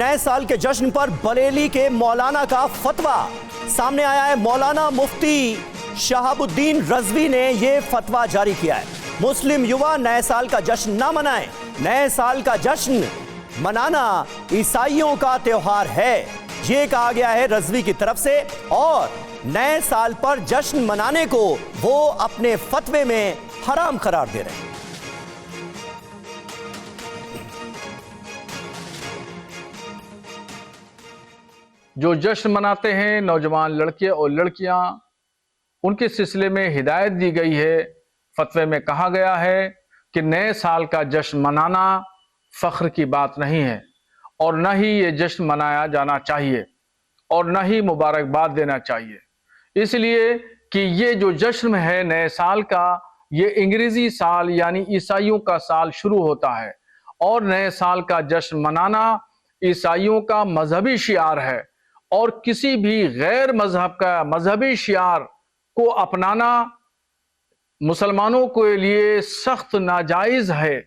नए साल के जश्न पर बरेली के मौलाना का फतवा सामने आया है। मौलाना मुफ्ती शहाबुद्दीन रजवी ने यह फतवा जारी किया है। मुस्लिम युवा नए साल का जश्न ना मनाएं। नए साल का जश्न मनाना ईसाइयों का त्योहार है, ये कहा गया है रजवी की तरफ से। और नए साल पर जश्न मनाने को वो अपने फतवे में हराम करार दे रहे हैं। जो जश्न मनाते हैं नौजवान लड़के और लड़कियां, उनके सिलसिले में हिदायत दी गई है। फतवे में कहा गया है कि नए साल का जश्न मनाना फख्र की बात नहीं है और न ही ये जश्न मनाया जाना चाहिए और न ही मुबारकबाद देना चाहिए, इसलिए कि ये जो जश्न है नए साल का, ये अंग्रेजी साल यानी ईसाइयों का साल शुरू होता है और नए साल का जश्न मनाना ईसाइयों का मजहबी शियार है और किसी भी गैर मजहब का मजहबी शियार को अपनाना मुसलमानों के लिए सख्त नाजायज है।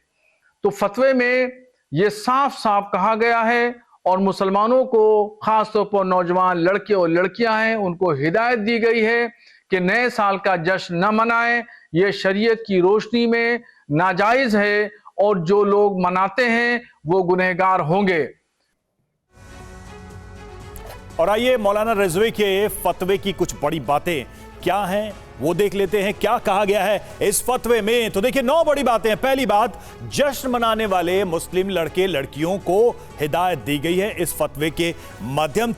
तो फतवे में ये साफ साफ कहा गया है और मुसलमानों को, खास तौर पर नौजवान लड़के और लड़कियां हैं, उनको हिदायत दी गई है कि नए साल का जश्न न मनाएं। ये शरीयत की रोशनी में नाजायज है और जो लोग मनाते हैं वो गुनहगार होंगे। और आइए मौलाना रिजवी के फतवे की कुछ बड़ी बातें क्या हैं वो देख लेते हैं। क्या कहा गया है इस फतवे में? तो देखिए 9 बड़ी बातें हैं। पहली बात, जश्न मनाने वाले मुस्लिम लड़के लड़कियों को हिदायत दी गई है इस फतवे के माध्यम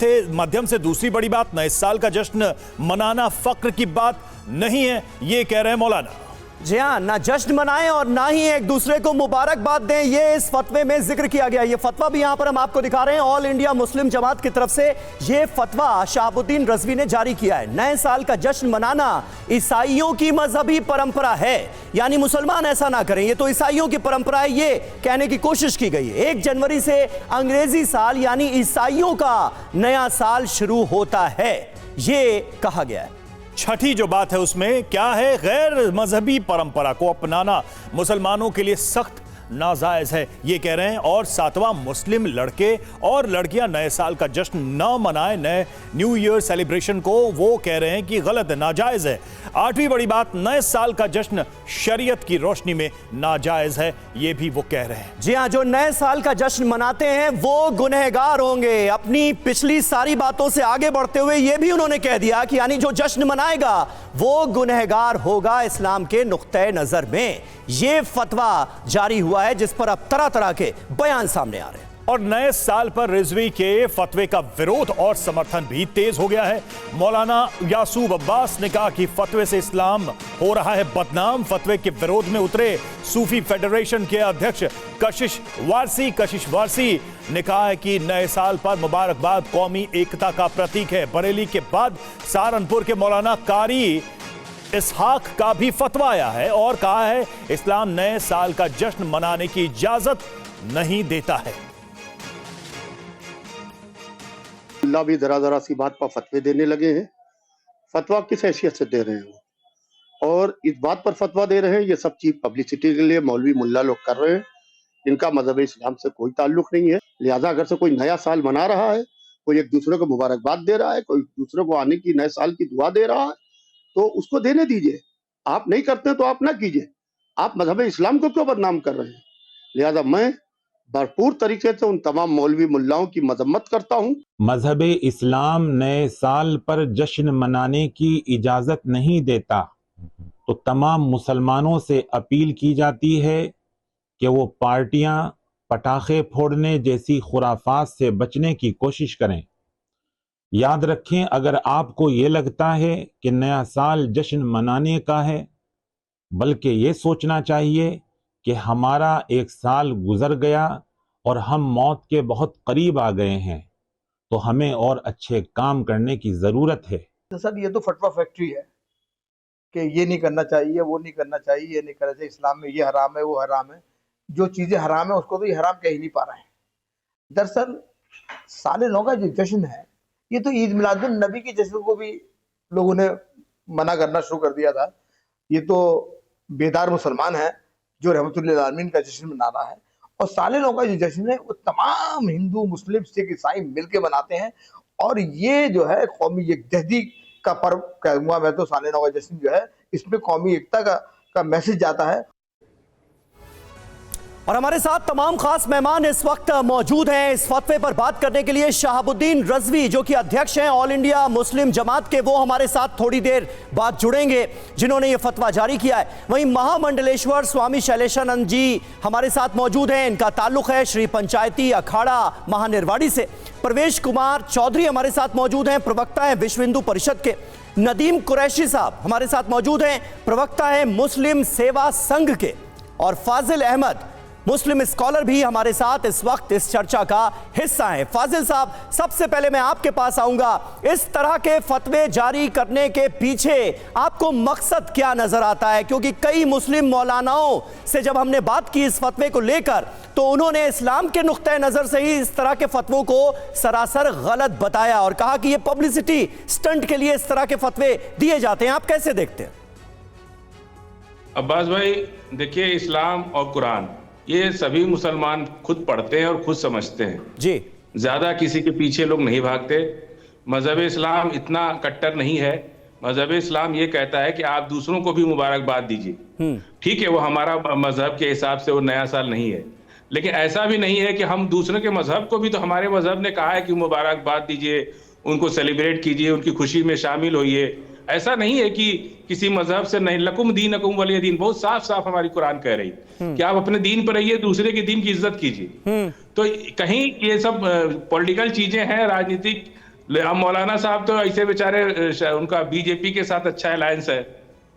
से। दूसरी बड़ी बात, नए साल का जश्न मनाना फक्र की बात नहीं है, ये कह रहे हैं मौलाना। जी हाँ, ना जश्न मनाएं और ना ही एक दूसरे को मुबारकबाद दें, ये इस फतवे में जिक्र किया गया। ये फतवा भी यहां पर हम आपको दिखा रहे हैं। ऑल इंडिया मुस्लिम जमात की तरफ से ये फतवा शहाबुद्दीन रजवी ने जारी किया है। नए साल का जश्न मनाना ईसाइयों की मजहबी परंपरा है, यानी मुसलमान ऐसा ना करें, ये तो ईसाइयों की परंपरा है, ये कहने की कोशिश की गई है। 1 जनवरी से अंग्रेजी साल यानी ईसाइयों का नया साल शुरू होता है, ये कहा गया है। छठी जो बात है उसमें क्या है, गैर मजहबी परंपरा को अपनाना मुसलमानों के लिए सख्त नाजायज है, ये कह रहे हैं। और 7वां, मुस्लिम लड़के और लड़कियां नए साल का जश्न न मनाएं, नए न्यू ईयर सेलिब्रेशन को, वो कह रहे हैं कि गलत है, नाजायज है। 8वीं बड़ी बात, नए साल का जश्न शरीयत की रोशनी में नाजायज है, ये भी वो कह रहे हैं। जी हाँ, जो नए साल का जश्न मनाते हैं वो गुनहगार होंगे। अपनी पिछली सारी बातों से आगे बढ़ते हुए ये भी उन्होंने कह दिया कि यानी जो जश्न मनाएगा वो गुनहगार होगा इस्लाम के नुक्ते नजर में। ये फतवा जारी हुआ है जिस पर अब तरह तरह के बयान सामने आ रहे हैं। और नए साल पर रिजवी के फतवे का विरोध और समर्थन भी तेज हो गया है। मौलाना यासूब अब्बास ने कहा कि फतवे से इस्लाम हो रहा है बदनाम। फतवे के विरोध में उतरे सूफी फेडरेशन के अध्यक्ष कशिश वारसी ने कहा है कि नए साल पर मुबारकबाद कौमी एकता का प्रतीक है। बरेली के बाद सहारनपुर के मौलाना कारी इसहाक का भी फतवा आया है और कहा है इस्लाम नए साल का जश्न मनाने की इजाजत नहीं देता है। अल्लाह भी जरा सी बात पर फतवे देने लगे हैं। फतवा किस हैसियत से दे रहे हैं वो, और इस बात पर फतवा दे रहे हैं, ये सब चीज पब्लिसिटी के लिए मौलवी मुल्ला लोग कर रहे हैं। इनका मजहब इस्लाम से कोई ताल्लुक नहीं है। लिहाजा अगर से कोई नया साल मना रहा है, कोई एक दूसरे को मुबारकबाद दे रहा है, कोई दूसरे को आने की नए साल की दुआ दे रहा है, तो उसको देने दीजिए। आप नहीं करते तो आप ना कीजिए। आप मजहब इस्लाम को क्यों बदनाम कर रहे हैं? लिहाजा मैं भरपूर तरीके से उन तमाम मौलवी मुल्लाओं की मजम्मत करता हूँ। मजहब इस्लाम नए साल पर जश्न मनाने की इजाजत नहीं देता, तो तमाम मुसलमानों से अपील की जाती है कि वो पार्टियां पटाखे फोड़ने जैसी खुराफात से बचने की कोशिश करें। याद रखें, अगर आपको ये लगता है कि नया साल जश्न मनाने का है, बल्कि ये सोचना चाहिए कि हमारा एक साल गुजर गया और हम मौत के बहुत करीब आ गए हैं, तो हमें और अच्छे काम करने की ज़रूरत है। तो सर ये तो फटवा फैक्ट्री है कि ये नहीं करना चाहिए, वो नहीं करना चाहिए, ये नहीं करना चाहिए, इस्लाम में ये हराम है, वो हराम है। जो चीज़ें हराम है उसको तो ये हराम कह ही नहीं पा रहे हैं। दरअसल साल नौ का जो जश्न है, ये तो ईद मिलादुन नबी के जश्न को भी लोगों ने मना करना शुरू कर दिया था। ये तो बेदार मुसलमान है जो रहमतुल्लिल आलमीन का जश्न मना रहा है, और साले नौ का जो जश्न है वो तमाम हिंदू, मुस्लिम, सिख, ईसाई मिलके मनाते हैं। और ये जो है कौमी यकजहती का पर्व कहूंगा मैं तो, साले नौ का जश्न जो है इसमें कौमी एकता का मैसेज जाता है। और हमारे साथ तमाम खास मेहमान इस वक्त मौजूद हैं इस फतवे पर बात करने के लिए। शहाबुद्दीन रजवी जो कि अध्यक्ष हैं ऑल इंडिया मुस्लिम जमात के, वो हमारे साथ थोड़ी देर बाद जुड़ेंगे, जिन्होंने ये फतवा जारी किया है। वहीं महामंडलेश्वर स्वामी शैलेशानंद जी हमारे साथ मौजूद हैं, इनका ताल्लुक है श्री पंचायती अखाड़ा महानिर्वाड़ी से। प्रवेश कुमार चौधरी हमारे साथ मौजूद हैं, प्रवक्ता हैं विश्व हिंदू परिषद के। नदीम कुरैशी साहब हमारे साथ मौजूद हैं, प्रवक्ता हैं मुस्लिम सेवा संघ के। और फाजिल अहमद मुस्लिम स्कॉलर भी हमारे साथ इस वक्त इस चर्चा का हिस्सा हैं। फाजिल साहब, सबसे पहले मैं आपके पास आऊंगा, इस तरह के फतवे जारी करने के पीछे आपको मकसद क्या नजर आता है? क्योंकि कई मुस्लिम मौलानाओं से जब हमने बात की इस फतवे को लेकर, तो उन्होंने इस्लाम के नुक्ते नजर से ही इस तरह के फतवों को सरासर गलत बताया और कहा कि ये पब्लिसिटी स्टंट के लिए इस तरह के फतवे दिए जाते हैं। आप कैसे देखते हैं? अब्बास भाई, देखिए, इस्लाम और कुरान ये सभी मुसलमान खुद पढ़ते हैं और खुद समझते हैं जी। ज्यादा किसी के पीछे लोग नहीं भागते। मजहब इस्लाम इतना कट्टर नहीं है। मजहब इस्लाम ये कहता है कि आप दूसरों को भी मुबारकबाद दीजिए। ठीक है, वो हमारा मजहब के हिसाब से वो नया साल नहीं है, लेकिन ऐसा भी नहीं है कि हम दूसरों के मजहब को भी, तो हमारे मजहब ने कहा है कि मुबारकबाद दीजिए, उनको सेलिब्रेट कीजिए, उनकी खुशी में शामिल होइए। ऐसा नहीं है कि किसी मजहब से नहीं। लकुम दीनकुम वलिय दीन, बहुत साफ साफ हमारी कुरान कह रही कि आप अपने दीन पर रहिए, दूसरे के दीन की इज्जत कीजिए। तो कहीं ये सब पॉलिटिकल चीजें हैं, राजनीतिक। मौलाना साहब तो ऐसे बेचारे, उनका बीजेपी के साथ अच्छा अलायंस है,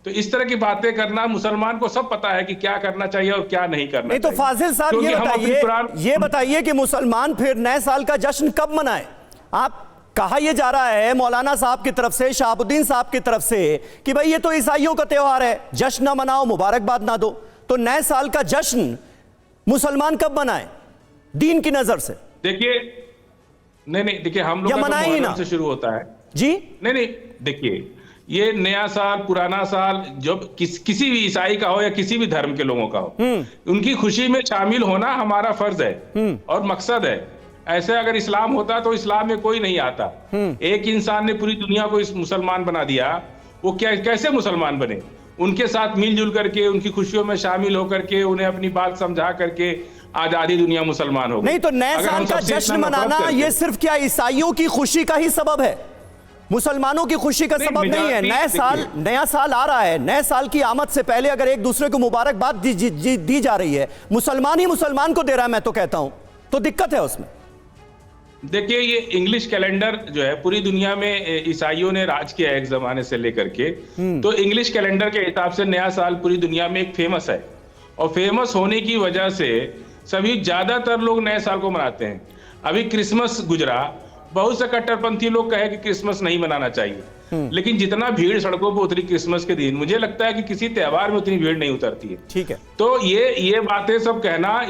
तो इस तरह की बातें करना, मुसलमान को सब पता है कि क्या करना चाहिए और क्या नहीं करना नहीं। तो फाजिल साहब ये बताइए कि मुसलमान फिर नए साल का जश्न कब मनाए? आप कहा यह जा रहा है मौलाना साहब की तरफ से, शहाबुद्दीन साहब की तरफ से, कि भाई ये तो ईसाइयों का त्योहार है, जश्न ना मनाओ, मुबारकबाद ना दो। तो नए साल का जश्न मुसलमान कब मनाए दीन की नजर से? देखिए, नहीं, देखिए, हम लोग मुहर्रम से शुरू होता है जी। नहीं, देखिए, ये नया साल, पुराना साल, जब किसी भी ईसाई का हो या किसी भी धर्म के लोगों का हो, उनकी खुशी में शामिल होना हमारा फर्ज है और मकसद है। ऐसे अगर इस्लाम होता तो इस्लाम में कोई नहीं आता। एक इंसान ने पूरी दुनिया को इस मुसलमान बना दिया, वो कैसे मुसलमान बने? उनके साथ मिलजुल करके, उनकी खुशियों में शामिल होकर के, उन्हें अपनी बात समझा करके आज आधी दुनिया मुसलमान हो गई। नहीं तो नए साल का जश्न मनाना ये सिर्फ क्या ईसाइयों की खुशी का ही सबब है? मुसलमानों की खुशी का सबब नहीं है। नया साल आ रहा है, नए साल की आमद से पहले अगर एक दूसरे को मुबारकबाद दी जा रही है, मुसलमान ही मुसलमान को दे रहा है, मैं तो कहता हूं, तो दिक्कत है उसमें। देखिए, ये इंग्लिश कैलेंडर जो है पूरी दुनिया में ईसाइयों ने राज किया है एक जमाने से लेकर के। तो इंग्लिश कैलेंडर के हिसाब से नया साल पूरी दुनिया में एक फेमस है, और फेमस होने की वजह से सभी ज्यादातर लोग नए साल को मनाते हैं। अभी क्रिसमस गुजरा, बहुत से कट्टरपंथी लोग कहे कि क्रिसमस नहीं मनाना चाहिए, लेकिन जितना भीड़ सड़कों पर उतरी क्रिसमस के दिन, मुझे लगता है कि किसी त्योहार में उतनी भीड़ नहीं उतरती है। ठीक है, तो ये बातें सब कहना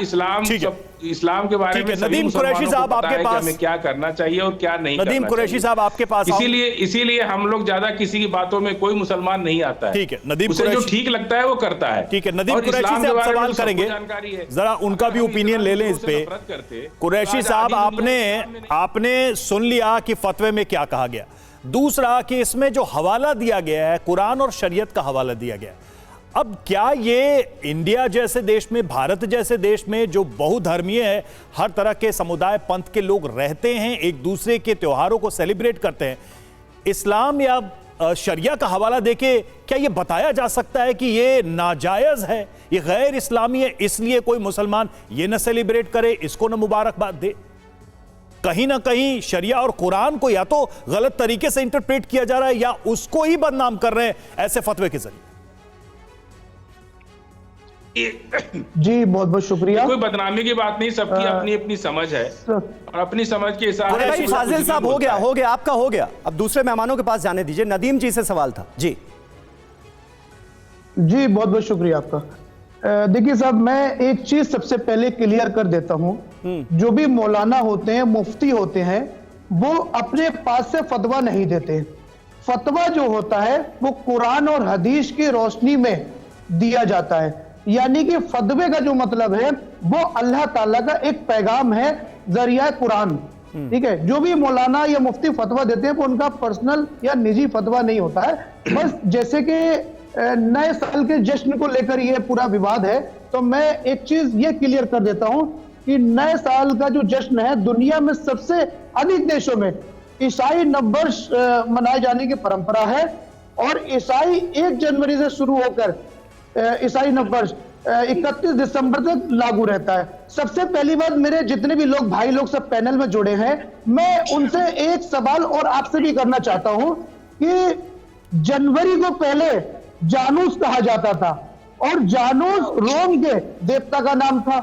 इस्लाम के बारे में, नदीम कुरैशी साहब आपके पास, हमें क्या करना चाहिए और क्या नहीं करना चाहिए। नदीम कुरैशी साहब आपके पास, इसीलिए हम लोग ज्यादा किसी की बातों में, कोई मुसलमान नहीं आता है। ठीक है, नदीम उसे जो ठीक लगता है वो करता है। ठीक है, नदीम कुरैशी से आप सवाल करेंगे, जरा उनका भी ओपिनियन ले लें इस पे। कुरैशी साहब, आपने सुन लिया कि फतवे में क्या कहा गया। दूसरा कि इसमें जो हवाला दिया गया है, कुरान और शरीयत का हवाला दिया गया है। अब क्या ये इंडिया जैसे देश में, भारत जैसे देश में जो बहुधर्मीय है, हर तरह के समुदाय पंथ के लोग रहते हैं, एक दूसरे के त्योहारों को सेलिब्रेट करते हैं, इस्लाम या शरिया का हवाला देके क्या ये बताया जा सकता है कि ये नाजायज है, ये गैर इस्लामी है, इसलिए कोई मुसलमान ये न सेलिब्रेट करे, इसको न मुबारकबाद दे? कहीं ना कहीं शरिया और कुरान को या तो गलत तरीके से इंटरप्रेट किया जा रहा है या उसको ही बदनाम कर रहे हैं ऐसे फतवे के जरिए। जी बहुत बहुत शुक्रिया। कोई बदनामी की बात नहीं, सबकी अपनी अपनी समझ है और अपनी समझ के हिसाब से। फाजिल साहब, हो गया आपका हो गया। अब दूसरे मेहमानों के पास जाने दीजिए। नदीम जी से सवाल था जी। जी बहुत बहुत शुक्रिया आपका। देखिए साहब, मैं एक चीज सबसे पहले क्लियर कर देता हूं, जो भी मौलाना होते हैं, मुफ्ती होते हैं, वो अपने पास से फतवा नहीं देते। फतवा जो होता है वो कुरान और हदीस की रोशनी में दिया जाता है। यानी कि फतवे का जो मतलब है वो अल्लाह ताला का एक पैगाम है, जरिया कुरान। ठीक है, जो भी मौलाना या मुफ्ती फतवा देते हैं वो उनका पर्सनल या निजी फतवा नहीं होता है। बस जैसे कि नए साल के जश्न को लेकर ये पूरा विवाद है, तो मैं एक चीज ये क्लियर कर देता हूं कि नए साल का जो जश्न है, दुनिया में सबसे अधिक देशों में ईसाई नववर्ष मनाए जाने की परंपरा है, और ईसाई 1 जनवरी से शुरू होकर ईसाई नववर्ष 31 दिसंबर तक लागू रहता है। सबसे पहली बात, मेरे जितने भी लोग भाई लोग सब पैनल में जुड़े हैं, मैं उनसे एक सवाल और आपसे भी करना चाहता हूं कि जनवरी को पहले जानूस कहा जाता था, और जानूस रोम के देवता का नाम था,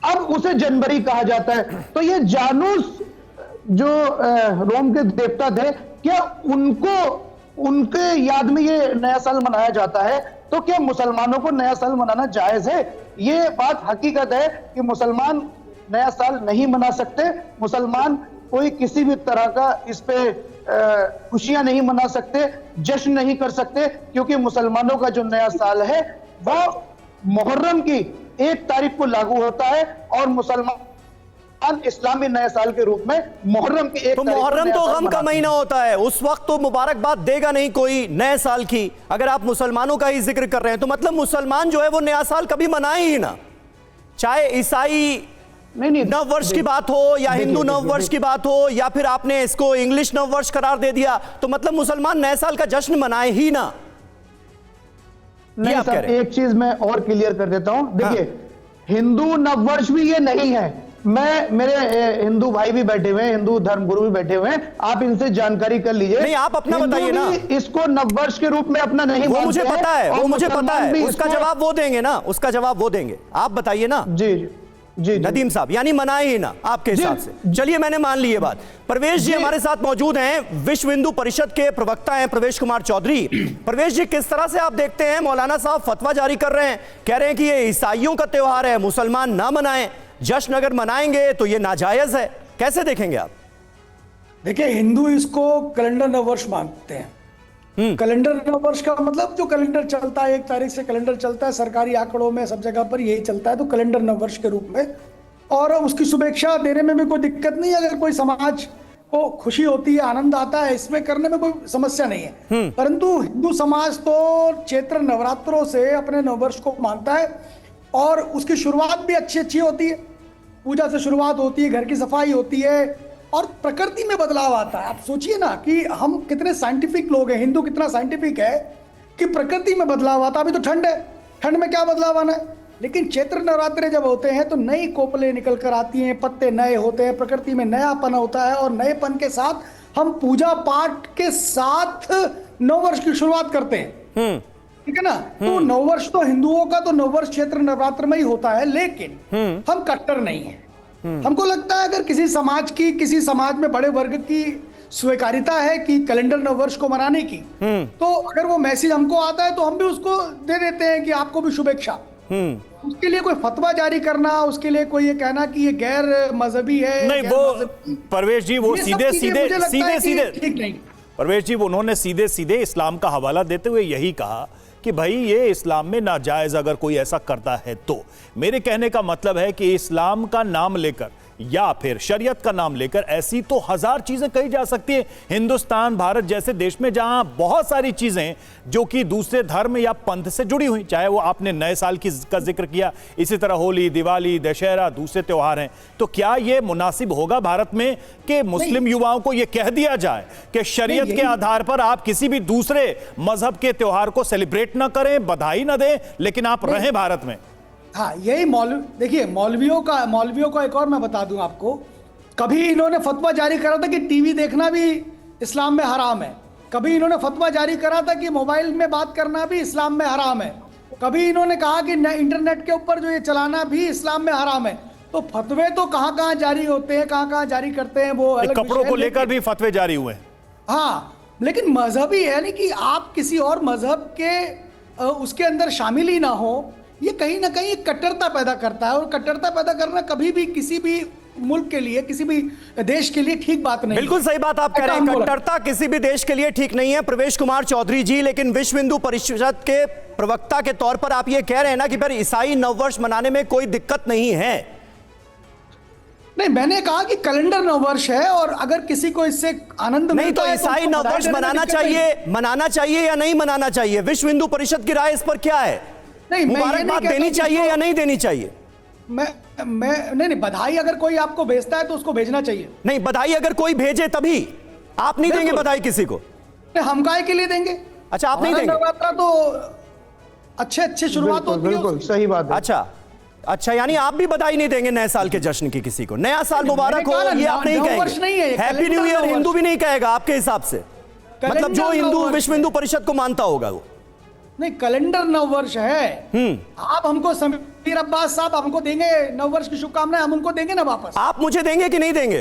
अब उसे जनवरी कहा जाता है। तो ये जानूस जो रोम के देवता थे, क्या उनके याद में ये नया साल मनाया जाता है? तो क्या मुसलमानों को नया साल मनाना जायज है? ये बात हकीकत है कि मुसलमान नया साल नहीं मना सकते। मुसलमान कोई किसी भी तरह का इस पे खुशियां नहीं मना सकते, जश्न नहीं कर सकते, क्योंकि मुसलमानों का जो नया साल है वो मुहर्रम की 1 तारीख को लागू होता है, और मुसलमान इस्लामी नए साल के रूप में मुहर्रम की 1 तो मुहर्रम तो गम का महीना होता है, उस वक्त तो मुबारकबाद देगा नहीं कोई नए साल की। अगर आप मुसलमानों का ही जिक्र कर रहे हैं तो मतलब मुसलमान जो है वो नया साल कभी मनाए ही ना, चाहे ईसाई नहीं नववर्ष की बात हो या हिंदू नववर्ष की बात हो, या फिर आपने इसको इंग्लिश नववर्ष करार दे दिया, तो मतलब मुसलमान नए साल का जश्न मनाए ही ना। नहीं सर, एक चीज मैं और क्लियर कर देता हूं। देखिए, हिंदू नववर्ष भी ये नहीं है। मेरे हिंदू भाई भी बैठे हुए हैं, हिंदू धर्मगुरु भी बैठे हुए हैं, आप इनसे जानकारी कर लीजिए। नहीं, आप अपना बताइए ना। इसको नववर्ष के रूप में अपना नहीं, वो मुझे पता है, वो मुझे पता है, उसका जवाब वो देंगे ना, उसका जवाब वो देंगे। आप बताइए ना। जी जी नदीम साहब, यानी मनाए ही ना आपके हिसाब से। चलिए, मैंने मान ली ये बात। परवेश जी हमारे साथ मौजूद हैं, विश्व हिंदू परिषद के प्रवक्ता हैं प्रवेश कुमार चौधरी। परवेश जी, किस तरह से आप देखते हैं मौलाना साहब फतवा जारी कर रहे हैं, कह रहे हैं कि ये ईसाइयों का त्योहार है, मुसलमान ना मनाएं, जश्न अगर मनाएंगे तो ये नाजायज है, कैसे देखेंगे आप? देखिए, हिंदू इसको कैलेंडर नववर्ष मानते हैं। कैलेंडर नववर्ष का मतलब जो कैलेंडर चलता है, 1 तारीख से कैलेंडर चलता है, सरकारी आंकड़ों में सब जगह पर यही चलता है, तो कैलेंडर नववर्ष के रूप में, और उसकी शुभेच्छा देने में भी कोई दिक्कत नहीं है। अगर कोई समाज को खुशी होती है, आनंद आता है, इसमें करने में कोई समस्या नहीं है। परंतु हिंदू समाज तो चैत्र नवरात्रों से अपने नववर्ष को मानता है, और उसकी शुरुआत भी अच्छी होती है। पूजा से शुरुआत होती है, घर की सफाई होती है, और प्रकृति में बदलाव आता है। आप सोचिए ना कि हम कितने साइंटिफिक लोग हैं, हिंदू कितना साइंटिफिक है कि प्रकृति में बदलाव आता है। अभी तो ठंड है, ठंड में क्या बदलाव आना है, लेकिन चैत्र नवरात्रे जब होते हैं तो नई कोपलें निकल कर आती हैं, पत्ते नए होते हैं, प्रकृति में नयापन होता है, और नएपन के साथ हम पूजा पाठ के साथ नववर्ष की शुरुआत करते हैं। ठीक है ना? तो नववर्ष तो हिंदुओं का तो नववर्ष चैत्र नवरात्र में ही होता है, लेकिन हम कट्टर नहीं है। हमको लगता है अगर किसी समाज में बड़े वर्ग की स्वीकारिता है कि कैलेंडर नववर्ष को मनाने की, तो अगर वो मैसेज हमको आता है तो हम भी उसको दे देते हैं कि आपको भी शुभेच्छा। उसके लिए कोई फतवा जारी करना, उसके लिए कोई ये कहना कि ये गैर मजहबी है, नहीं, वो परवेश जी वो सीधे परवेश जी उन्होंने सीधे इस्लाम का हवाला देते हुए यही कहा कि भाई ये इस्लाम में नाजायज अगर कोई ऐसा करता है तो। मेरे कहने का मतलब है कि इस्लाम का नाम लेकर या फिर शरीयत का नाम लेकर ऐसी तो 1000 चीजें कही जा सकती है। हिंदुस्तान भारत जैसे देश में जहां बहुत सारी चीजें जो कि दूसरे धर्म या पंथ से जुड़ी हुई, चाहे वो आपने नए साल का जिक्र किया, इसी तरह होली, दिवाली, दशहरा, दूसरे त्योहार हैं, तो क्या ये मुनासिब होगा भारत में कि मुस्लिम युवाओं को यह कह दिया जाए कि शरीयत के आधार पर आप किसी भी दूसरे मजहब के त्योहार को सेलिब्रेट ना करें, बधाई ना दें, लेकिन आप रहें भारत में? हाँ, यही देखिए, मौलवियों का एक और मैं बता दूं आपको, कभी इन्होंने फतवा जारी करा था कि टीवी देखना भी इस्लाम में हराम है, कभी इन्होंने फतवा जारी करा था कि मोबाइल में बात करना भी इस्लाम में हराम है, कभी इन्होंने कहा कि इंटरनेट के ऊपर जो ये चलाना भी इस्लाम में हराम है। तो फतवे तो कहाँ जारी होते हैं, कहाँ जारी करते हैं, वो अलग कपड़ों को लेकर भी फतवे जारी हुए हैं। हाँ, लेकिन मजहबी है नहीं कि आप किसी और मजहब के उसके अंदर शामिल ही ना हो, ये कहीं ना कहीं कट्टरता पैदा करता है, और कट्टरता पैदा करना कभी भी किसी भी मुल्क के लिए, किसी भी देश के लिए ठीक बात नहीं। बिल्कुल सही बात आप कह रहे हैं, कट्टरता किसी भी देश के लिए ठीक नहीं है प्रवेश कुमार चौधरी जी। लेकिन विश्व हिंदू परिषद के प्रवक्ता के तौर पर आप ये कह रहे हैं ना कि फिर ईसाई नववर्ष मनाने में कोई दिक्कत नहीं है। नहीं, मैंने कहा कि कैलेंडर नववर्ष है और अगर किसी को इससे आनंद नहीं तो ईसाई नववर्ष मनाना चाहिए या नहीं मनाना चाहिए? विश्व हिंदू परिषद की राय इस पर क्या है? नहीं, मुबारकबाद देनी चाहिए या नहीं देनी चाहिए? मैं नहीं, बधाई अगर कोई आपको भेजता है तो उसको भेजना चाहिए। नहीं, बधाई अगर कोई भेजे तभी आप नहीं देंगे बधाई किसी को? हम काय के लिए देंगे? अच्छा, आप नहीं देंगे? नवरात्रा तो अच्छे शुरुआत होती है। बिल्कुल सही बात है। अच्छा, यानी आप भी बधाई नहीं देंगे नए साल के जश्न की किसी को? नया साल मुबारक हो ये आप नहीं कहेंगे? हैप्पी न्यू ईयर हिंदू भी नहीं कहेगा आपके हिसाब से? मतलब जो हिंदू विश्व हिंदू परिषद को मानता होगा वो? नहीं, कैलेंडर नववर्ष है। आप हमको समीर अब्बास साहब हमको देंगे नववर्ष की शुभकामनाएं, हम उनको देंगे ना वापस। आप मुझे देंगे कि नहीं देंगे?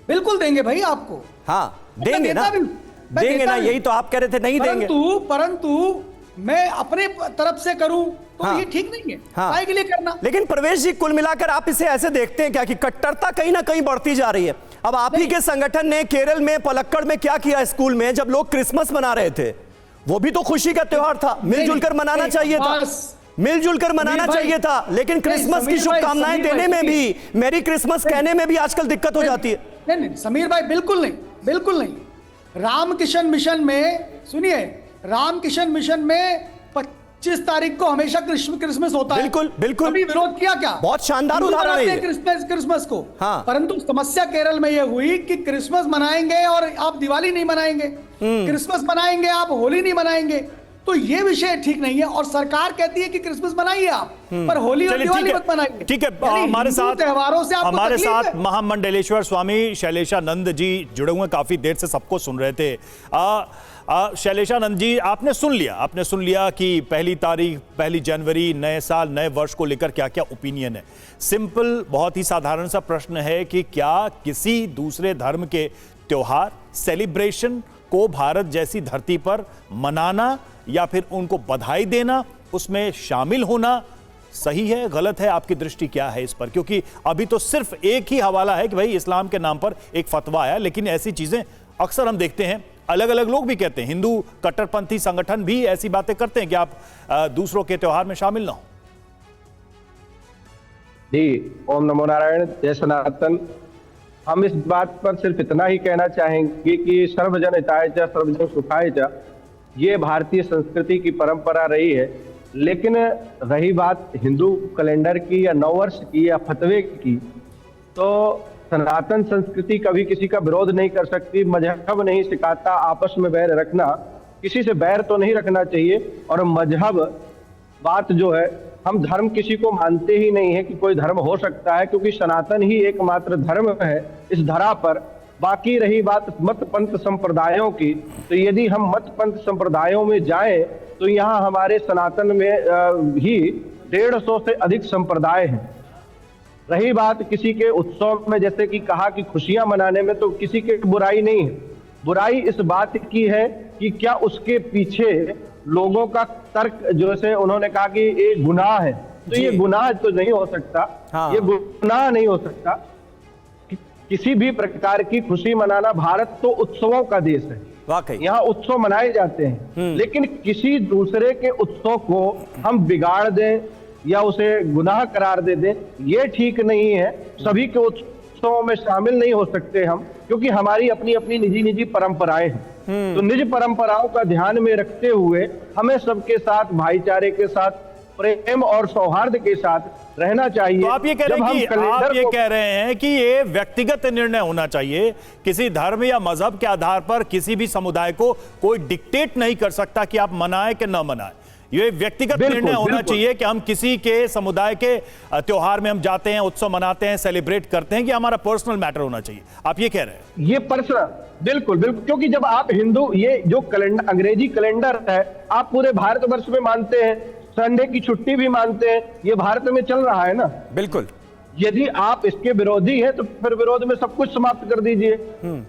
बिल्कुल देंगे भाई आपको। हाँ देंगे ना, देंगे ना, यही तो आप कह रहे थे नहीं देंगे। परंतु मैं अपने तरफ से करूं तो ये ठीक नहीं है। काय के लिए करना? लेकिन प्रवेश जी, कुल मिलाकर आप इसे ऐसे देखते हैं क्या कि कट्टरता कहीं ना कहीं बढ़ती जा रही है? अब आप ही के संगठन ने केरल में पलक्कड़ में क्या किया स्कूल में, जब लोग क्रिसमस मना रहे थे, वो भी तो खुशी का त्योहार था, मिलजुल कर मनाना चाहिए था, मिलजुल कर मनाना चाहिए था। लेकिन क्रिसमस की शुभकामनाएं देने में भी, मेरी क्रिसमस कहने में भी आजकल दिक्कत हो जाती है। नहीं समीर भाई, बिल्कुल नहीं, बिल्कुल नहीं। रामकिशन मिशन में सुनिए, रामकिशन मिशन में 25 तारीख को हमेशा क्रिसमस होता है। बिल्कुल बिल्कुल। कभी विरोध किया क्या? बहुत शानदार उदाहरण है क्रिसमस को। हाँ। परंतु समस्या केरल में यह हुई कि क्रिसमस मनाएंगे और आप दिवाली नहीं मनाएंगे, क्रिसमस मनाएंगे आप होली नहीं मनाएंगे, तो ये विषय ठीक नहीं है। और सरकार कहती है कि क्रिसमस मनाइए आप, पर होली और दिवाली मत मनाइए। ठीक है, हमारे साथ त्योहारों से हमारे साथ महामंडलेश्वर स्वामी शैलेशानंद जी जुड़े हुए, काफी देर से सबको सुन रहे थे। शैलेशानंद जी, आपने सुन लिया कि पहली जनवरी नए साल नए वर्ष को लेकर क्या क्या ओपिनियन है। सिंपल, बहुत ही साधारण सा प्रश्न है कि क्या किसी दूसरे धर्म के त्योहार सेलिब्रेशन को भारत जैसी धरती पर मनाना या फिर उनको बधाई देना, उसमें शामिल होना सही है, गलत है? आपकी दृष्टि क्या है इस पर? क्योंकि अभी तो सिर्फ एक ही हवाला है कि भाई इस्लाम के नाम पर एक फतवा आया, लेकिन ऐसी चीजें अक्सर हम देखते हैं, अलग अलग लोग भी कहते हैं, हिंदू कट्टरपंथी संगठन भी ऐसी बातें करते हैं कि आप दूसरों के त्योहार में शामिल ना हो। जी, ओम नमो नारायण, जय सनातन। हम इस बात पर सिर्फ इतना ही कहना चाहेंगे कि सर्वजन हिताय च सर्वजन सुखाय च, ये भारतीय संस्कृति की परंपरा रही है। लेकिन रही बात हिंदू कैलेंडर की या नववर्ष की या फतवे की, तो सनातन संस्कृति कभी किसी का विरोध नहीं कर सकती, मजहब नहीं सिखाता आपस में बैर रखना, किसी से बैर तो नहीं रखना चाहिए। और मजहब बात जो है, हम धर्म किसी को मानते ही नहीं है कि कोई धर्म हो सकता है, क्योंकि सनातन ही एकमात्र धर्म है इस धरा पर। बाकी रही बात मत पंथ संप्रदायों की, तो यदि हम मत पंथ संप्रदायों में जाएं तो यहाँ हमारे सनातन में ही 150 से अधिक संप्रदाय हैं। रही बात किसी के उत्सव में, जैसे कि कहा कि खुशियां मनाने में, तो किसी के बुराई नहीं है। बुराई इस बात की है कि क्या उसके पीछे लोगों का तर्क, जैसे उन्होंने कहा कि ये गुनाह है, तो ये गुनाह तो नहीं हो सकता। हाँ। ये गुनाह नहीं हो सकता। किसी भी प्रकार की खुशी मनाना, भारत तो उत्सवों का देश है, वाकई यहाँ उत्सव मनाए जाते हैं, लेकिन किसी दूसरे के उत्सव को हम बिगाड़ दें या उसे गुनाह करार दे दें, ये ठीक नहीं है। सभी के उत्सवों में शामिल नहीं हो सकते हम, क्योंकि हमारी अपनी अपनी निजी परंपराएं हैं। तो निज परंपराओं का ध्यान में रखते हुए हमें सबके साथ भाईचारे के साथ, प्रेम और सौहार्द के साथ रहना चाहिए। तो आप ये कह रहे हैं कि ये व्यक्तिगत निर्णय होना चाहिए, किसी धर्म या मजहब के आधार पर किसी भी समुदाय को कोई डिक्टेट नहीं कर सकता कि आप मनाएं कि न मनाएं। ये व्यक्तिगत निर्णय होना चाहिए कि हम किसी के समुदाय के त्योहार में हम जाते हैं, उत्सव मनाते हैं, सेलिब्रेट करते हैं, कि हमारा पर्सनल मैटर होना चाहिए। आप ये कह रहे हैं? ये पर्सनल, बिल्कुल बिल्कुल, क्योंकि जब आप हिंदू, ये जो कैलेंडर, अंग्रेजी कैलेंडर है, आप पूरे भारतवर्ष में मानते हैं, संडे की छुट्टी भी मानते हैं, ये भारत में चल रहा है ना। बिल्कुल। यदि आप इसके विरोधी हैं तो फिर विरोध में सब कुछ समाप्त कर दीजिए।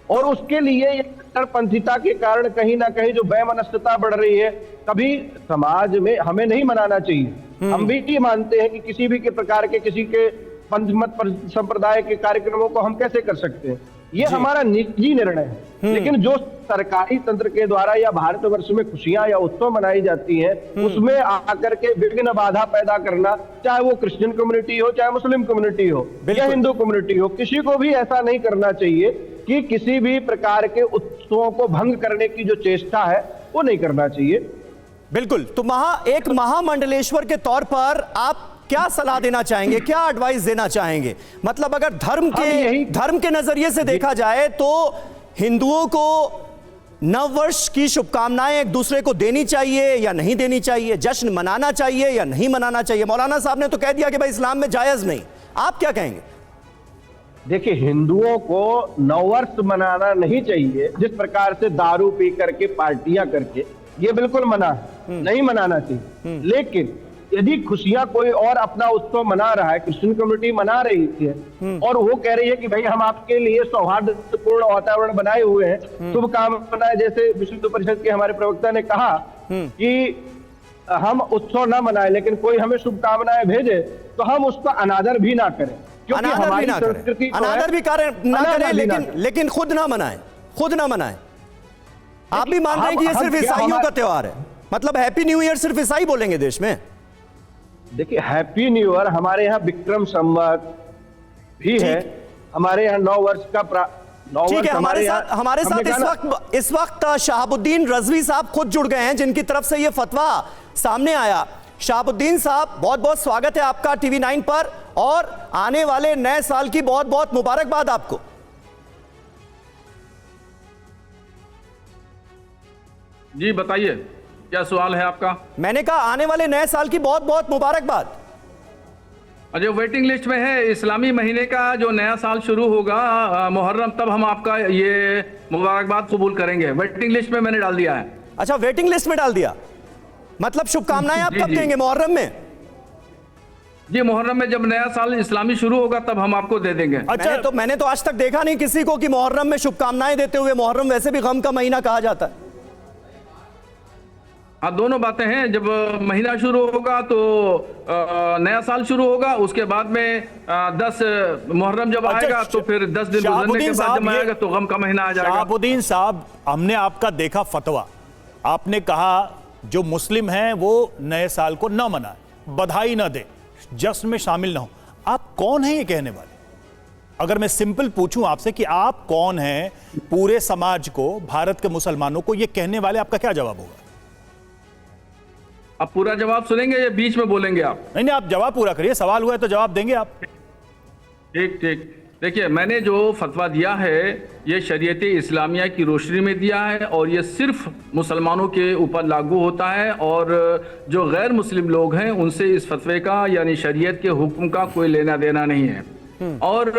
और उसके लिए ये कट्टरपंथीता के कारण कहीं ना कहीं जो वैमनस्यता बढ़ रही है, कभी समाज में हमें नहीं मनाना चाहिए। हम भी ये मानते हैं कि किसी भी के प्रकार के किसी के पंचमत संप्रदाय के कार्यक्रमों को हम कैसे कर सकते हैं? ये हमारा निजी निर्णय है। लेकिन जो सरकारी तंत्र के द्वारा या भारतवर्ष में खुशियां या उत्सव मनाई जाती हैं, उसमें आकर के विघ्न बाधा पैदा करना, चाहे वो क्रिश्चियन कम्युनिटी हो, चाहे मुस्लिम कम्युनिटी हो या हिंदू कम्युनिटी हो, किसी को भी ऐसा नहीं करना चाहिए कि किसी भी प्रकार के उत्सवों को भंग करने की जो चेष्टा है वो नहीं करना चाहिए। बिल्कुल। तो एक महामंडलेश्वर के तौर पर आप क्या सलाह देना चाहेंगे, क्या एडवाइस देना चाहेंगे? मतलब अगर धर्म के नजरिए से देखा जाए तो हिंदुओं को नववर्ष की शुभकामनाएं एक दूसरे को देनी चाहिए या नहीं देनी चाहिए? जश्न मनाना चाहिए या नहीं मनाना चाहिए? मौलाना साहब ने तो कह दिया कि भाई इस्लाम में जायज नहीं। आप क्या कहेंगे? देखिए, हिंदुओं को नववर्ष मनाना नहीं चाहिए। जिस प्रकार से दारू पी करके, पार्टियां करके, ये बिल्कुल मना है, नहीं मनाना चाहिए। लेकिन यदि खुशियां कोई और अपना उत्सव मना रहा है, क्रिश्चियन कम्युनिटी मना रही है और वो कह रही है कि भाई हम आपके लिए सौहार्दपूर्ण वातावरण बनाए हुए हैं, शुभकामनाएं, जैसे विश्व हिंदू परिषद के हमारे प्रवक्ता ने कहा कि हम उत्सव ना मनाए, लेकिन कोई हमें शुभकामनाएं भेजे तो हम उसका अनादर भी ना करें, क्योंकि हमारी संस्कृति अनादर भी ना करें, लेकिन खुद ना मनाएं। आप भी मान रहे हैं कि ये सिर्फ ईसाइयों का त्योहार है? मतलब हैप्पी न्यू ईयर सिर्फ ईसाई बोलेंगे देश में? देखिए, हैप्पी न्यू ईयर हमारे यहाँ विक्रम संवत भी है, हमारे यहाँ 9 वर्ष का ठीक है। हमारे साथ इस वक्त शहाबुद्दीन रजवी साहब खुद जुड़ गए हैं, जिनकी तरफ से ये फतवा सामने आया। शहाबुद्दीन साहब, बहुत बहुत स्वागत है आपका टीवी 9 पर, और आने वाले नए साल की बहुत बहुत मुबारकबाद आपको। जी बताइए, क्या सवाल है आपका? मैंने कहा आने वाले नए साल की बहुत बहुत मुबारकबाद। अजय, वेटिंग लिस्ट में है इस्लामी महीने का जो नया साल शुरू होगा मुहर्रम, तब हम आपका ये मुबारकबाद कबूल करेंगे। वेटिंग लिस्ट में मैंने डाल दिया है। अच्छा, वेटिंग लिस्ट में डाल दिया, मतलब शुभकामनाएं आप कब देंगे? मुहर्रम में? जी, मुहर्रम में जब नया साल इस्लामी शुरू होगा तब हम आपको दे देंगे। अच्छा, मैंने तो आज तक देखा नहीं किसी को कि मुहर्रम में शुभकामनाएं देते हुए। मुहर्रम वैसे भी गम का महीना कहा जाता है। हाँ, दोनों बातें हैं। जब महीना शुरू होगा तो नया साल शुरू होगा, उसके बाद में 10 मुहर्रम जब आएगा तो फिर 10 दिन गुजरने के बाद जब आएगा तो गम का महीना आ जाएगा। शहाबुद्दीन साहब, हमने आपका देखा फतवा, आपने कहा जो मुस्लिम हैं वो नए साल को न मनाए, बधाई न दे, जश्न में शामिल न हो। आप कौन हैं ये कहने वाले? अगर मैं सिंपल पूछूं आपसे कि आप कौन हैं पूरे समाज को, भारत के मुसलमानों को ये कहने वाले, आपका क्या जवाब होगा? आप पूरा जवाब सुनेंगे या बीच में बोलेंगे आप? नहीं, आप जवाब पूरा करिए, सवाल हुआ है तो जवाब देंगे आप। ठीक। देखिए, मैंने जो फतवा दिया है ये शरीयत इस्लामिया की रोशनी में दिया है और ये सिर्फ मुसलमानों के ऊपर लागू होता है, और जो गैर मुस्लिम लोग हैं उनसे इस फतवे का यानी शरीयत के हुक्म का कोई लेना देना नहीं है। और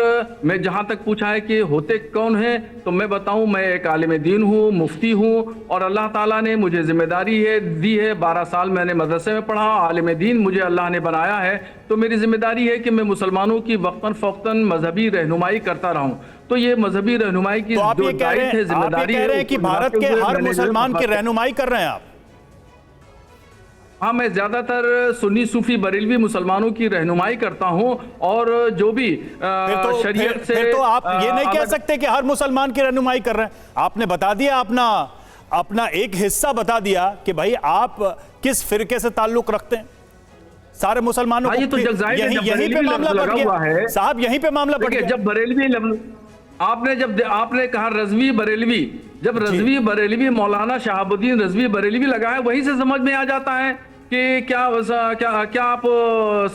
मैं जहां तक पूछा है कि होते कौन है, तो मैं बताऊं, मैं एक आलिम दीन हूं, मुफ्ती हूं, और अल्लाह ताला ने मुझे जिम्मेदारी दी है। 12 साल मैंने मदरसे में पढ़ा, आलिम दीन मुझे अल्लाह ने बनाया है, तो मेरी जिम्मेदारी है कि मैं मुसलमानों की वक्तन फ़ौक्तन मजहबी रहनुमाई करता रहूं। तो ये मजहबी रहनुमाई की तो जो दायित्व है, जिम्मेदारी है कि भारत के हर मुसलमान की रहनुमाई कर रहे हैं आप? हाँ, मैं ज्यादातर सुन्नी सूफी बरेलवी मुसलमानों की रहनुमाई करता हूं, और जो भी शरीयत से फिर तो आप ये नहीं कह सकते कि हर मुसलमान की रहनुमाई कर रहे हैं। आपने बता दिया, अपना एक हिस्सा बता दिया कि भाई आप किस फिरके से ताल्लुक रखते हैं। सारे मुसलमानों को तो यहीं पे मामला बढ़ गया साहब, यहीं पे मामला बढ़ गया। जब बरेलवी आपने कहा रजवी बरेलवी, जब रजवी बरेलवी मौलाना शहाबुद्दीन रजवी बरेलवी लगाए, वहीं से समझ में आ जाता है कि क्या आप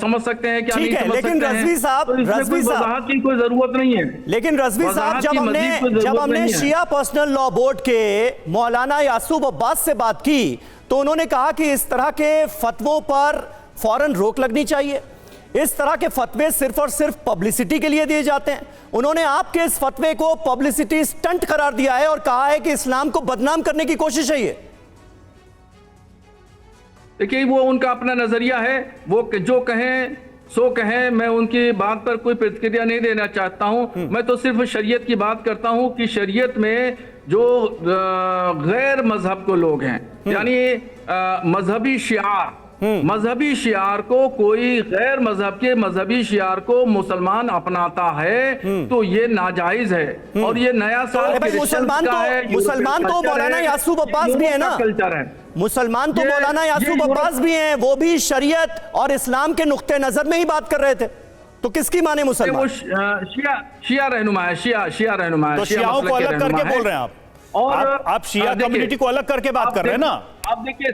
समझ सकते हैं, क्या नहीं समझ सकते हैं। लेकिन रजवी साहब की कोई जरूरत नहीं है। लेकिन रजवी साहब, जब हमने शिया पर्सनल लॉ बोर्ड के मौलाना यासूब अब्बास से बात की तो उन्होंने कहा कि इस तरह के फतवों पर फौरन रोक लगनी चाहिए। इस तरह के फतवे सिर्फ और सिर्फ पब्लिसिटी के लिए दिए जाते हैं। उन्होंने आपके इस फतवे को पब्लिसिटी स्टंट करार दिया है और कहा है कि इस्लाम को बदनाम करने की कोशिश है ये। देखिए, वो उनका अपना नजरिया है, वो जो कहें सो कहें, मैं उनकी बात पर कोई प्रतिक्रिया नहीं देना चाहता हूं। मैं तो सिर्फ शरीयत की बात करता हूं कि शरीयत में जो गैर मजहब को लोग हैं, यानी मजहबी शिआर मजहबी शियार को, कोई गैर मजहब के मजहबी शियार को मुसलमान अपनाता है तो ये नाजायज है। और ये नया साल मुसलमान तो मौलाना यासूब अब्बास भी है ना, कल्चर है। मुसलमान तो मौलाना यासूब अब्बास भी हैं, वो भी शरीयत और इस्लाम के नुक्ते नजर में ही बात कर रहे थे, तो किसकी माने मुसलमान? वो शिया रहनुमा है, शिया रहनुमा है। तो शियाओं को अलग करके बोल रहे हैं आप, और आप शिया कम्युनिटी को अलग करके बात कर रहे हैं ना। आप देखिए,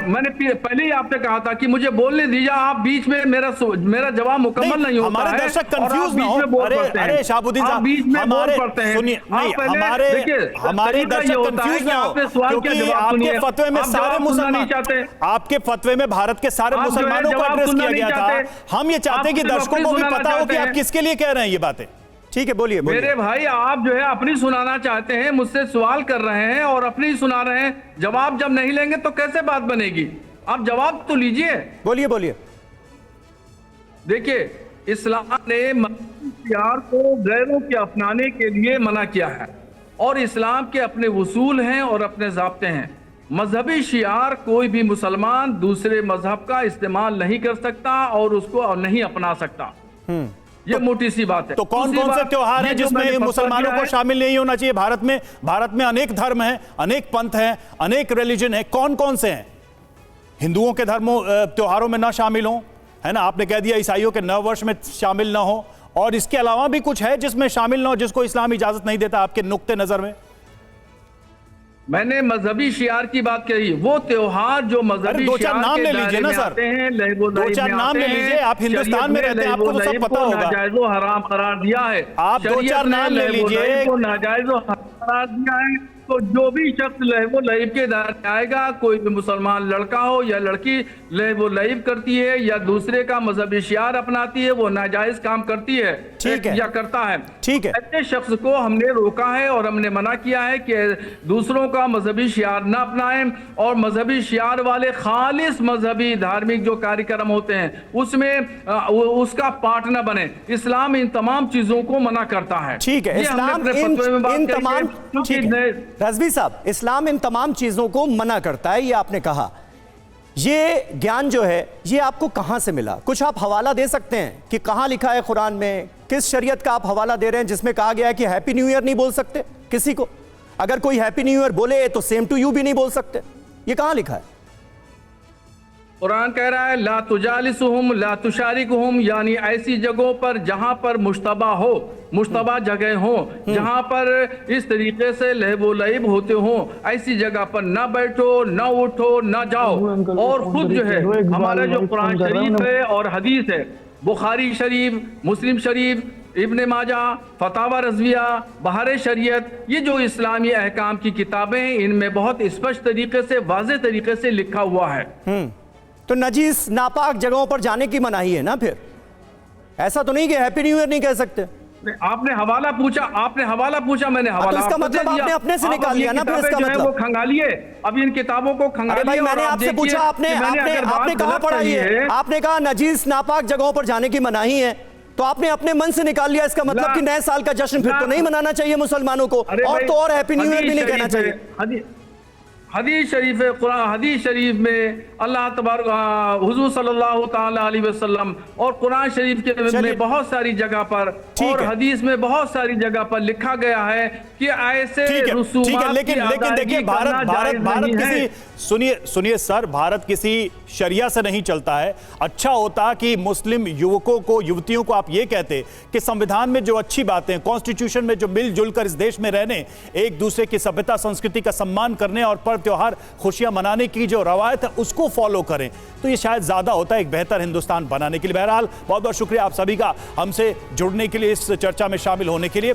मैंने पहले ही आपने कहा था कि मुझे बोलने दीजिए, आप बीच में मेरा जवाब मुकम्मल नहीं होता है। हमारे दर्शक कंफ्यूज ना हो। अरे शाहबुद्दीन साहब, बीच में बोल पड़ते हैं। सुनिए, नहीं, हमारे दर्शक कंफ्यूज ना हो, क्योंकि आपके फतवे में सारे मुसलमान, आपके फतवे में भारत के सारे मुसलमानों को एड्रेस किया गया था। हम ये चाहते हैं कि दर्शकों को भी पता हो कि आप किसके लिए कह रहे हैं ये बातें। ठीक है, बोलिए। मेरे भाई, आप जो है अपनी सुनाना चाहते हैं, मुझसे सवाल कर रहे हैं और अपनी सुना रहे हैं, जवाब जब नहीं लेंगे तो कैसे बात बनेगी? आप जवाब तो लीजिए। बोलिए। देखिए, इस्लाम ने शियार को गैरों के अपनाने के लिए मना किया है और इस्लाम के अपने उसूल हैं और अपने ज़ाब्ते हैं। मजहबी शियार कोई भी मुसलमान दूसरे मजहब का इस्तेमाल नहीं कर सकता और उसको नहीं अपना सकता। ये मोटी सी बात है। तो कौन कौन से त्योहार हैं जिसमें मुसलमानों को शामिल नहीं होना चाहिए? भारत में अनेक धर्म हैं, अनेक पंथ हैं, अनेक रिलीजन है, कौन कौन से हैं? हिंदुओं के त्योहारों में ना शामिल हो, है ना, आपने कह दिया ईसाइयों के नव वर्ष में शामिल ना हो, और इसके अलावा भी कुछ है जिसमें शामिल ना हो, जिसको इस्लाम इजाजत नहीं देता आपके नुक्ते नजर में? मैंने मजहबी शियार की बात कही, वो त्योहार जो मजहबी दो चार नाम ले लीजिए ना सर, दो चार नाम ले लीजिए। आप हिंदुस्तान में रहते हैं, आपको तो सब पता होगा। नाजायज़ो हराम करार दिया है, आप दो चार नाम ले लीजिए। नाजायज़ो करार दिया है, तो जो भी शख्स लहबो लईब के दायरे आएगा, कोई भी मुसलमान लड़का हो या लड़की लहबो लईब करती है या दूसरे का मजहबी शियार अपनाती है, वो नाजायज काम करती है, ठीक है, या करता है, ठीक है, ऐसे शख्स को हमने रोका है और हमने मना किया है कि दूसरों का मजहबी शियार न अपनाएं, और मजहबी शियार वाले खालिस मजहबी धार्मिक जो कार्यक्रम होते हैं उसमें उसका पार्ट न बने। इस्लाम इन तमाम चीजों को मना करता है। ठीक है, इस्लाम इन तमाम, रज़वी साहब, इस्लाम इन तमाम चीजों को मना करता है, ये आपने कहा। ये ज्ञान जो है ये आपको कहां से मिला? कुछ आप हवाला दे सकते हैं कि कहां लिखा है कुरान में, किस शरीयत का आप हवाला दे रहे हैं जिसमें कहा गया है कि हैप्पी न्यू ईयर नहीं बोल सकते किसी को? अगर कोई हैप्पी न्यू ईयर बोले तो सेम टू यू भी नहीं बोल सकते, ये कहां लिखा है? कुरान कह रहा है ला तुजालिसुहुम ला तुशारिकुहुम, यानी ऐसी जगहों पर जहां पर मुश्तबा हो, मुश्तबा जगह हो, जहां पर इस तरीके से लहबो लईब होते हो, ऐसी जगह पर ना बैठो, ना उठो, ना जाओ। और खुद जो है हमारा जो कुरान शरीफ है और हदीस है, बुखारी शरीफ, मुस्लिम शरीफ, इब्ने माजा, फतावा रज़विया, बहार शरीयत, ये जो इस्लामी अहकाम की किताबें हैं, इनमें बहुत स्पष्ट तरीके से, वाज़ेह तरीके से लिखा हुआ है। तो नजीस नापाक जगहों पर जाने की मनाही है ना? फिर ऐसा तो नहीं कि हैप्पी न्यू ईयर नहीं कह सकते। आपने हवाला पूछा, मैंने हवाला, तो इसका मतलब आपने अपने से निकाल लिया ना? फिर इसका मतलब वो खंगालिए, अब इन किताबों को खंगालिए। भाई, मैंने आपसे पूछा, आपने कहा पढ़ाई है, आपने कहा नजीस नापाक जगहों पर जाने की मनाही है, तो आपने अपने मन से निकाल लिया। इसका मतलब कि नए साल का जश्न फिर तो नहीं मनाना चाहिए मुसलमानों को, और तो और हैप्पी न्यू ईयर भी नहीं कहना चाहिए। हदीस शरीफ है, कुरान हदीस शरीफ में अल्लाह तबारक हुजूर सल्लल्लाहु ताला अलैहि वसल्लम और कुरान शरीफ के में बहुत सारी जगह पर और हदीस में बहुत सारी जगह पर लिखा गया है कि ऐसे रसूमात, लेकिन देखिए, भारत किसी, सुनिए सर, भारत किसी शरिया से नहीं चलता है। अच्छा होता कि मुस्लिम युवकों को, युवतियों को आप ये कहते कि संविधान में जो अच्छी बातें, कॉन्स्टिट्यूशन में जो मिलजुल कर इस देश में रहने, एक दूसरे की सभ्यता संस्कृति का सम्मान करने और पर्व त्योहार खुशियां मनाने की जो रवायत है उसको फॉलो करें, तो ये शायद ज्यादा होता है एक बेहतर हिंदुस्तान बनाने के लिए। बहरहाल बहुत बहुत शुक्रिया आप सभी का हमसे जुड़ने के लिए, इस चर्चा में शामिल होने के लिए।